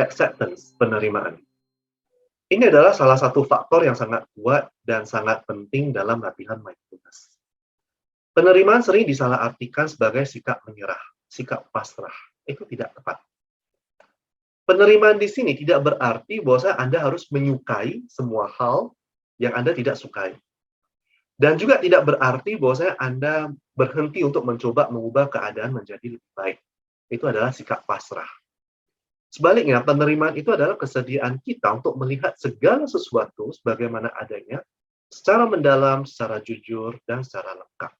Acceptance, penerimaan. Ini adalah salah satu faktor yang sangat kuat dan sangat penting dalam latihan mindfulness. Penerimaan sering disalahartikan sebagai sikap menyerah, sikap pasrah. Itu tidak tepat. Penerimaan di sini tidak berarti bahwa Anda harus menyukai semua hal yang Anda tidak sukai. Dan juga tidak berarti bahwa Anda berhenti untuk mencoba mengubah keadaan menjadi lebih baik. Itu adalah sikap pasrah. Sebaliknya, penerimaan itu adalah kesediaan kita untuk melihat segala sesuatu sebagaimana adanya, secara mendalam, secara jujur, dan secara lengkap.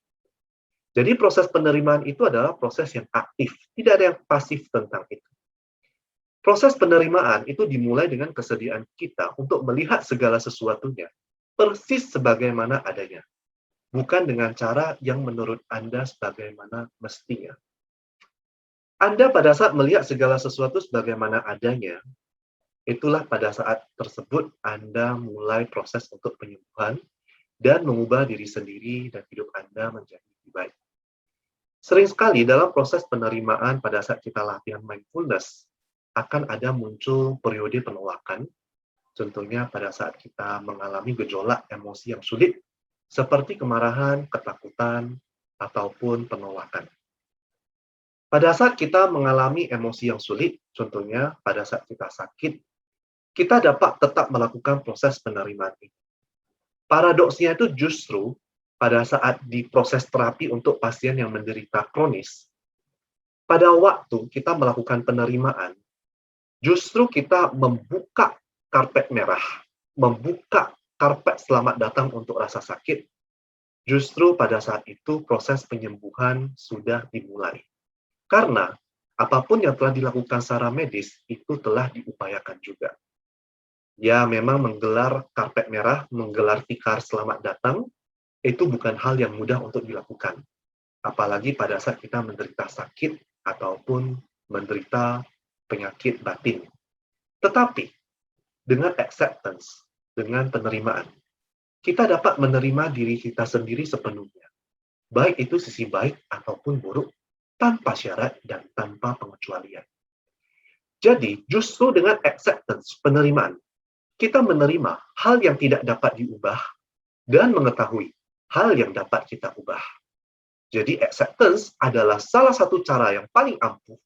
Jadi proses penerimaan itu adalah proses yang aktif, tidak ada yang pasif tentang itu. Proses penerimaan itu dimulai dengan kesediaan kita untuk melihat segala sesuatunya persis sebagaimana adanya, bukan dengan cara yang menurut Anda sebagaimana mestinya. Anda pada saat melihat segala sesuatu sebagaimana adanya, itulah pada saat tersebut Anda mulai proses untuk penyembuhan dan mengubah diri sendiri dan hidup Anda menjadi lebih baik. Sering sekali dalam proses penerimaan pada saat kita latihan mindfulness, akan ada muncul periode penolakan, contohnya pada saat kita mengalami gejolak emosi yang sulit, seperti kemarahan, ketakutan, ataupun penolakan. Pada saat kita mengalami emosi yang sulit, contohnya pada saat kita sakit, kita dapat tetap melakukan proses penerimaan ini. Paradoksnya itu justru pada saat di proses terapi untuk pasien yang menderita kronis, pada waktu kita melakukan penerimaan, justru kita membuka karpet merah, membuka karpet selamat datang untuk rasa sakit. Justru pada saat itu proses penyembuhan sudah dimulai. Karena apapun yang telah dilakukan secara medis itu telah diupayakan juga. Ya, memang menggelar karpet merah, menggelar tikar selamat datang, itu bukan hal yang mudah untuk dilakukan. Apalagi pada saat kita menderita sakit ataupun menderita penyakit batin. Tetapi, dengan acceptance, dengan penerimaan, kita dapat menerima diri kita sendiri sepenuhnya. Baik itu sisi baik ataupun buruk, tanpa syarat dan tanpa pengecualian. Jadi, justru dengan acceptance, penerimaan, kita menerima hal yang tidak dapat diubah dan mengetahui hal yang dapat kita ubah. Jadi, acceptance adalah salah satu cara yang paling ampuh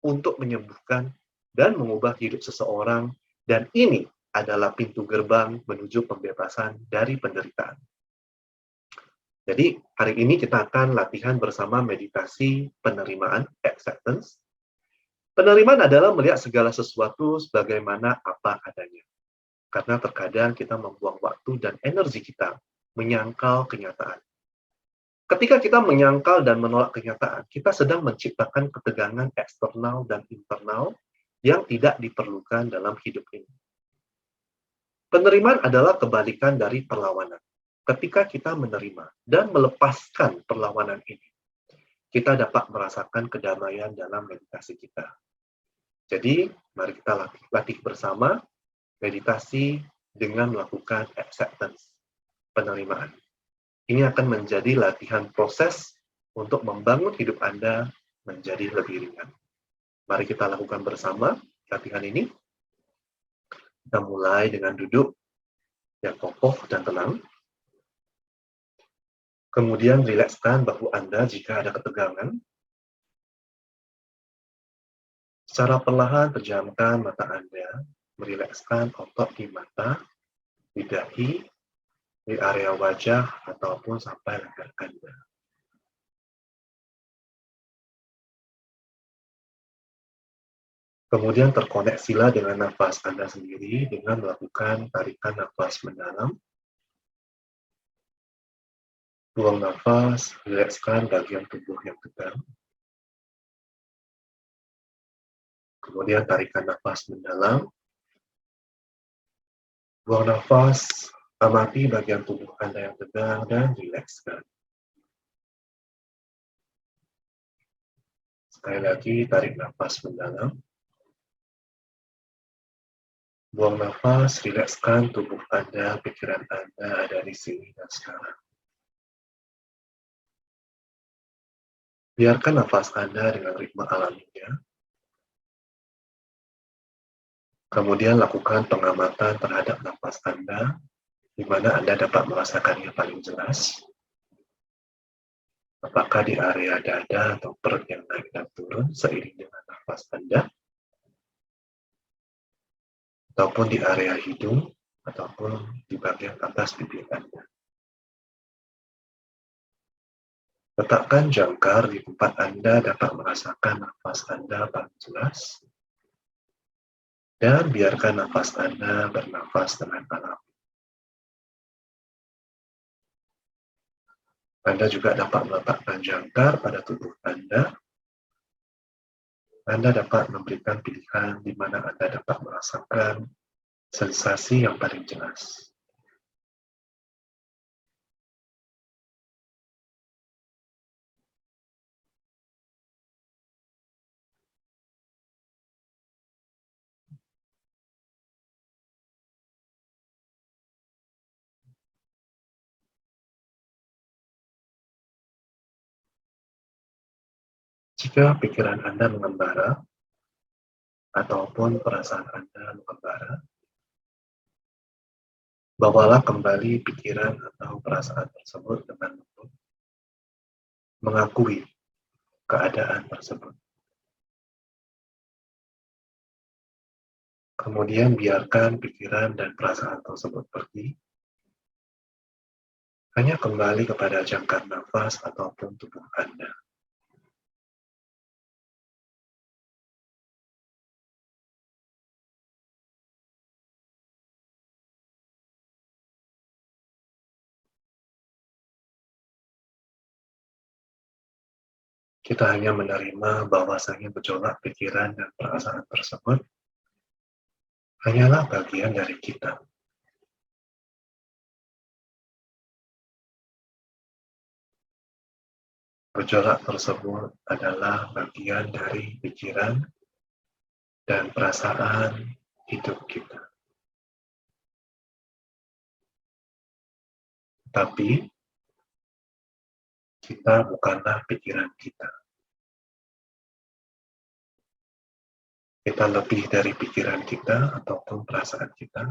untuk menyembuhkan dan mengubah hidup seseorang, dan ini adalah pintu gerbang menuju pembebasan dari penderitaan. Jadi, hari ini kita akan latihan bersama meditasi penerimaan, acceptance. Penerimaan adalah melihat segala sesuatu sebagaimana apa adanya. Karena terkadang kita membuang waktu dan energi kita menyangkal kenyataan. Ketika kita menyangkal dan menolak kenyataan, kita sedang menciptakan ketegangan eksternal dan internal yang tidak diperlukan dalam hidup ini. Penerimaan adalah kebalikan dari perlawanan. Ketika kita menerima dan melepaskan perlawanan ini, kita dapat merasakan kedamaian dalam meditasi kita. Jadi, mari kita latih bersama meditasi dengan melakukan acceptance, penerimaan. Ini akan menjadi latihan proses untuk membangun hidup Anda menjadi lebih ringan. Mari kita lakukan bersama latihan ini. Kita mulai dengan duduk yang kokoh dan tenang. Kemudian rilekskan bahu Anda jika ada ketegangan. Secara perlahan pejamkan mata Anda, merilekskan otot di mata, di dahi, di area wajah, ataupun sampai leher Anda. Kemudian terkoneksilah dengan nafas Anda sendiri dengan melakukan tarikan nafas mendalam. Buang nafas, rilekskan bagian tubuh yang tegang. Kemudian tarikan nafas mendalam. Buang nafas, amati bagian tubuh Anda yang tegang dan rilekskan. Sekali lagi, tarik nafas mendalam. Buang nafas, rilekskan tubuh Anda, pikiran Anda ada di sini dan sekarang. Biarkan nafas Anda dengan ritme alaminya, kemudian lakukan pengamatan terhadap nafas Anda, di mana Anda dapat merasakannya paling jelas, apakah di area dada atau perut yang naik dan turun seiring dengan nafas Anda, ataupun di area hidung, ataupun di bagian atas pipi Anda. Letakkan jangkar di tempat Anda dapat merasakan nafas Anda paling jelas, dan biarkan nafas Anda bernafas dengan alami. Anda juga dapat meletakkan jangkar pada tubuh Anda. Anda dapat memberikan pilihan di mana Anda dapat merasakan sensasi yang paling jelas. Jika pikiran Anda mengembara, ataupun perasaan Anda mengembara, bawalah kembali pikiran atau perasaan tersebut dengan lembut, mengakui keadaan tersebut. Kemudian biarkan pikiran dan perasaan tersebut pergi, hanya kembali kepada jangkar nafas ataupun tubuh Anda. Kita hanya menerima bahwasanya gejolak pikiran dan perasaan tersebut hanyalah bagian dari kita. Gejolak tersebut adalah bagian dari pikiran dan perasaan hidup kita. Tapi, kita bukanlah pikiran kita. Kita lebih dari pikiran kita ataupun perasaan kita.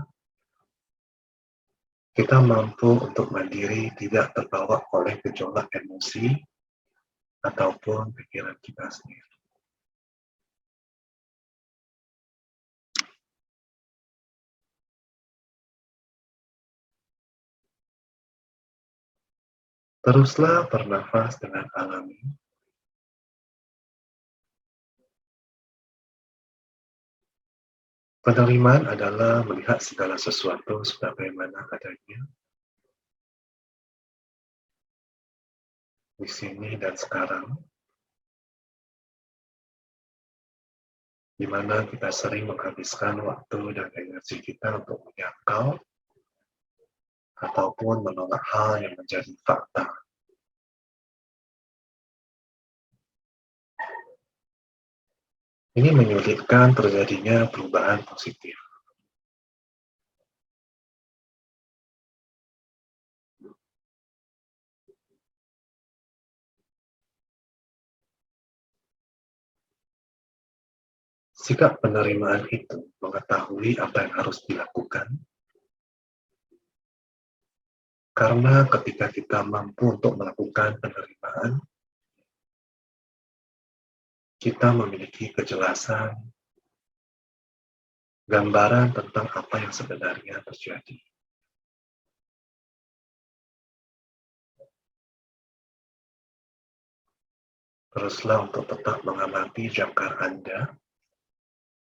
Kita mampu untuk mandiri, tidak terbawa oleh gejolak emosi ataupun pikiran kita sendiri. Teruslah bernafas dengan alami. Penerimaan adalah melihat segala sesuatu sebagaimana adanya, di sini dan sekarang, di mana kita sering menghabiskan waktu dan energi kita untuk menyangkal ataupun menolak hal yang menjadi fakta. Ini menyulitkan terjadinya perubahan positif. Sikap penerimaan itu mengetahui apa yang harus dilakukan, karena ketika kita mampu untuk melakukan penerimaan, kita memiliki kejelasan, gambaran tentang apa yang sebenarnya terjadi. Teruslah untuk tetap mengamati jangkar Anda,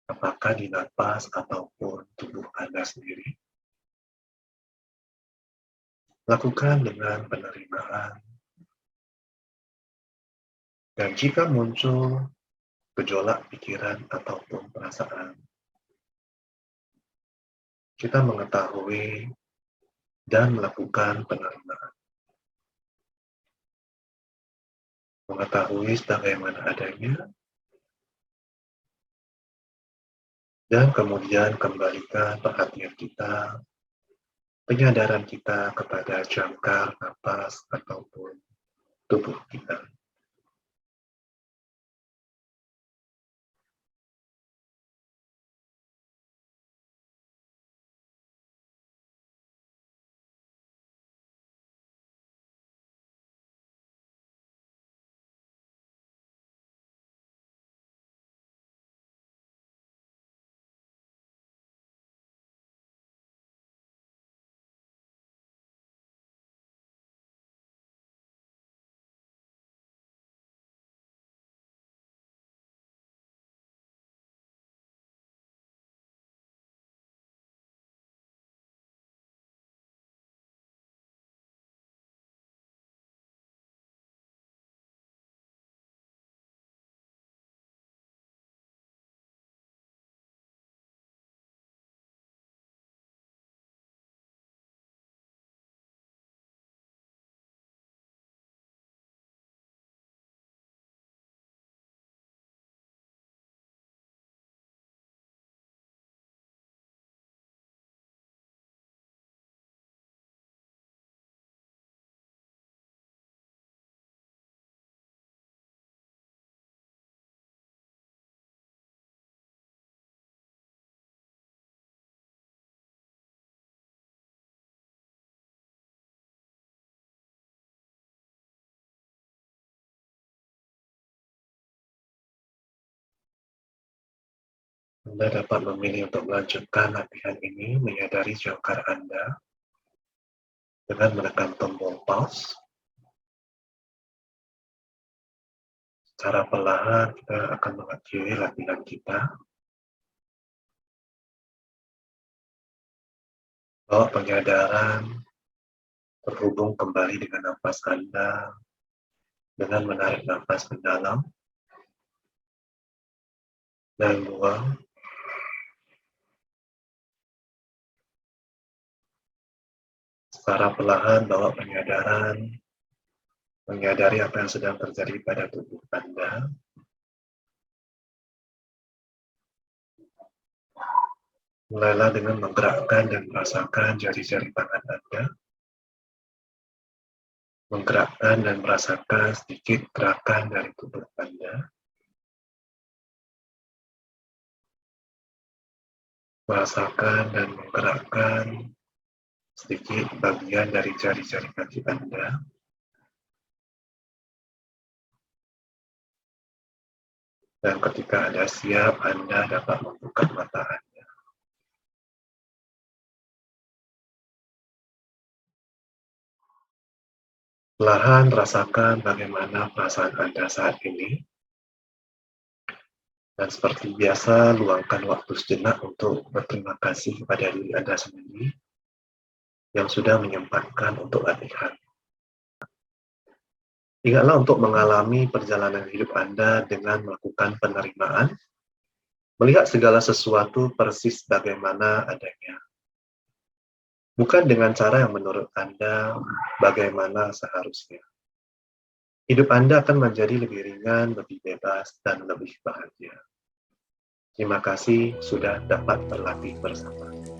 apakah di napas ataupun tubuh Anda sendiri. Lakukan dengan penerimaan. Dan jika muncul gejolak pikiran ataupun perasaan, kita mengetahui dan melakukan penerimaan. Mengetahui sebagaimana adanya, dan kemudian kembalikan perhatian kita, penyadaran kita kepada jangkar napas ataupun tubuh kita. Anda dapat memilih untuk melanjutkan latihan ini menyadari jangkar Anda dengan menekan tombol pause. Secara perlahan kita akan mengakhiri latihan kita. Bawa penyadaran terhubung kembali dengan napas Anda dengan menarik napas mendalam dan buang. Secara perlahan bawa penyadaran menyadari apa yang sedang terjadi pada tubuh Anda. Mulailah dengan menggerakkan dan merasakan jari-jari tangan Anda. Menggerakkan dan merasakan sedikit gerakan dari tubuh Anda. Merasakan dan menggerakkan sedikit bagian dari jari-jari kaki Anda. Dan ketika Anda siap, Anda dapat membuka mata Anda. Perlahan rasakan bagaimana perasaan Anda saat ini. Dan seperti biasa, luangkan waktu sejenak untuk berterima kasih kepada diri Anda sendiri yang sudah menyempatkan untuk latihan. Ingatlah untuk mengalami perjalanan hidup Anda dengan melakukan penerimaan, melihat segala sesuatu persis bagaimana adanya. Bukan dengan cara yang menurut Anda bagaimana seharusnya. Hidup Anda akan menjadi lebih ringan, lebih bebas, dan lebih bahagia. Terima kasih sudah dapat berlatih bersama.